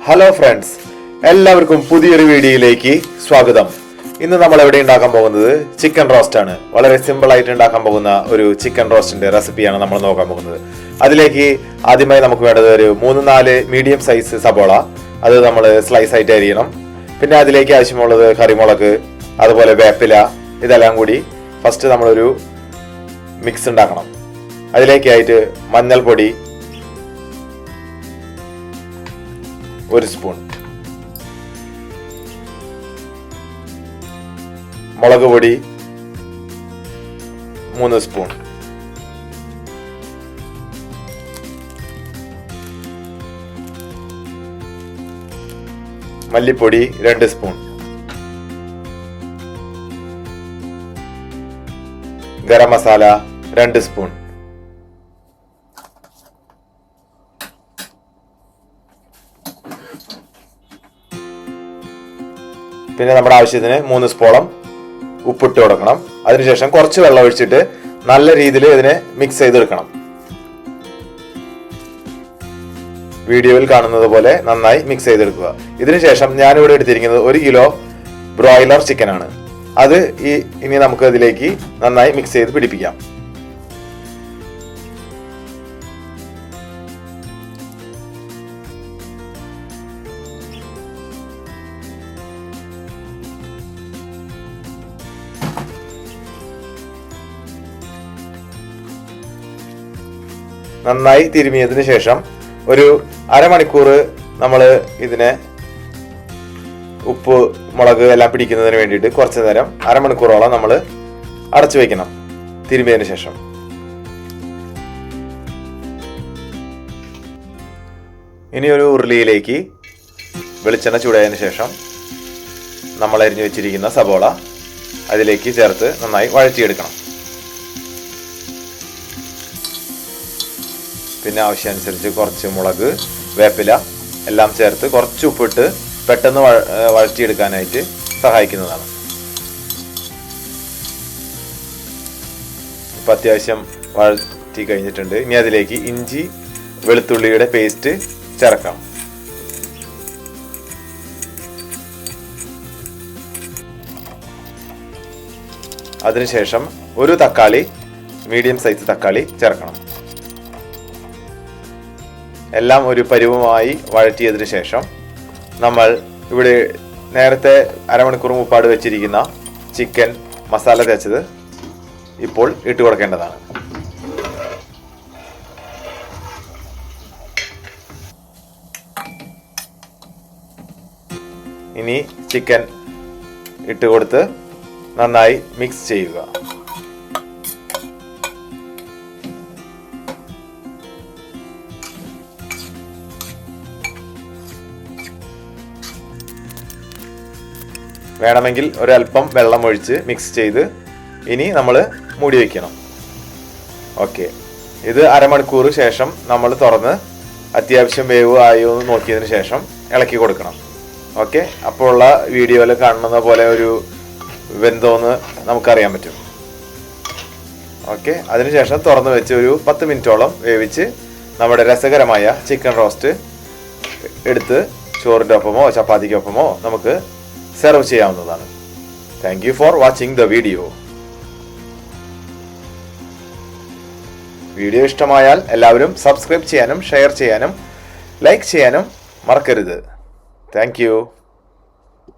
Hello friends, എല്ലാവർക്കും പുതിയൊരു വീഡിയോയിലേക്ക് സ്വാഗതം. ഇന്ന് നമ്മൾ എവിടെ ഉണ്ടാക്കാൻ പോകുന്നത് ചിക്കൻ റോസ്റ്റ് ആണ്. വളരെ സിമ്പിൾ ആയിട്ട് ഉണ്ടാക്കാൻ പോകുന്ന ഒരു ചിക്കൻ റോസ്റ്റിന്റെ റെസിപ്പിയാണ് നമ്മൾ നോക്കാൻ പോകുന്നത്. അതിലേക്ക് ആദ്യമായി നമുക്ക് വേണ്ടത് ഒരു 3-4 മീഡിയം സൈസ് സബോള, അത് നമ്മൾ സ്ലൈസ് ആയിട്ട് അരിയണം. പിന്നെ അതിലേക്ക് ആവശ്യമുള്ളത് കറിമുളക്, അതുപോലെ വേപ്പില, ഇതെല്ലാം കൂടി ഫസ്റ്റ് നമ്മളൊരു മിക്സ് ഉണ്ടാക്കണം. അതിലേക്കായിട്ട് മഞ്ഞൾപ്പൊടി 1 സ്പൂൺ, മുളക് പൊടി 3 സ്പൂൺ, മല്ലിപ്പൊടി 2 സ്പൂൺ, ഗരം മസാല 2 സ്പൂൺ, പിന്നെ നമ്മുടെ ആവശ്യത്തിന് 3 സ്പൂൺ ഉപ്പിട്ട് കൊടുക്കണം. അതിനുശേഷം കുറച്ച് വെള്ളം ഒഴിച്ചിട്ട് നല്ല രീതിയിൽ ഇതിനെ മിക്സ് ചെയ്തെടുക്കണം. വീഡിയോയിൽ കാണുന്നത് പോലെ നന്നായി മിക്സ് ചെയ്തെടുക്കുക. ഇതിനുശേഷം ഞാനിവിടെ എടുത്തിരിക്കുന്നത് 1 കിലോ ബ്രോയിലർ ചിക്കൻ ആണ്. അത് ഇനി നമുക്ക് അതിലേക്ക് നന്നായി മിക്സ് ചെയ്ത് പിടിപ്പിക്കാം. നന്നായി തിരുമിയതിനു ശേഷം ഒരു അരമണിക്കൂർ നമ്മൾ ഇതിനെ ഉപ്പ് മുളക് എല്ലാം പിടിക്കുന്നതിന് വേണ്ടിയിട്ട് കുറച്ചു നേരം അരമണിക്കൂറോളം നമ്മൾ അടച്ചു വെക്കണം. തിരുമിയതിനു ശേഷം ഇനി ഒരു ഉരുളിയിലേക്ക് വെളിച്ചെണ്ണ ചൂടായതിനു ശേഷം നമ്മൾ അരിഞ്ഞു വെച്ചിരിക്കുന്ന സബോള അതിലേക്ക് ചേർത്ത് നന്നായി വഴറ്റിയെടുക്കണം. പിന്നെ ആവശ്യാനുസരിച്ച് കുറച്ച് മുളക്, വേപ്പില എല്ലാം ചേർത്ത് കുറച്ച് ഉപ്പിട്ട് പെട്ടെന്ന് വഴറ്റിയെടുക്കാനായിട്ട് സഹായിക്കുന്നതാണ്. ഇപ്പം അത്യാവശ്യം വഴറ്റി കഴിഞ്ഞിട്ടുണ്ട്. ഇനി അതിലേക്ക് ഇഞ്ചി വെളുത്തുള്ളിയുടെ പേസ്റ്റ് ചേർക്കാം. അതിനുശേഷം ഒരു തക്കാളി, മീഡിയം സൈസ് തക്കാളി ചേർക്കണം. എല്ലാം ഒരു പരുവമായി വഴറ്റിയതിനു ശേഷം നമ്മൾ ഇവിടെ നേരത്തെ അരമണിക്കൂർ മുപ്പാട് വെച്ചിരിക്കുന്ന ചിക്കൻ മസാല തേച്ചത് ഇപ്പോൾ ഇട്ട് കൊടുക്കേണ്ടതാണ്. ഇനി ചിക്കൻ ഇട്ട് കൊടുത്ത് നന്നായി മിക്സ് ചെയ്യുക. വേണമെങ്കിൽ ഒരല്പം വെള്ളം ഒഴിച്ച് മിക്സ് ചെയ്ത് ഇനി നമ്മൾ മൂടി വയ്ക്കണം. ഓക്കെ, ഇത് അരമണിക്കൂർ ശേഷം നമ്മൾ തുറന്ന് അത്യാവശ്യം വേവ് ആയോ എന്ന് നോക്കിയതിന് ശേഷം ഇളക്കി കൊടുക്കണം. ഓക്കെ, അപ്പോൾ ഉള്ള വീഡിയോയിൽ കാണുന്ന പോലെ ഒരു വെന്തോന്ന് നമുക്കറിയാൻ പറ്റും. ഓക്കെ, അതിനുശേഷം തുറന്ന് വെച്ച് ഒരു 10 മിനിറ്റോളം വേവിച്ച് നമ്മുടെ രസകരമായ ചിക്കൻ റോസ്റ്റ് എടുത്ത് ചോറിൻ്റെ ഒപ്പമോ ചപ്പാത്തിക്കൊപ്പമോ നമുക്ക് സെർവ് ചെയ്യാവുന്നതാണ്. Thank you for watching the video. Video ഇഷ്ടമായാൽ എല്ലാവരും സബ്സ്ക്രൈബ് ചെയ്യാനും ഷെയർ ചെയ്യാനും ലൈക്ക് ചെയ്യാനും മറക്കരുത്. Thank you.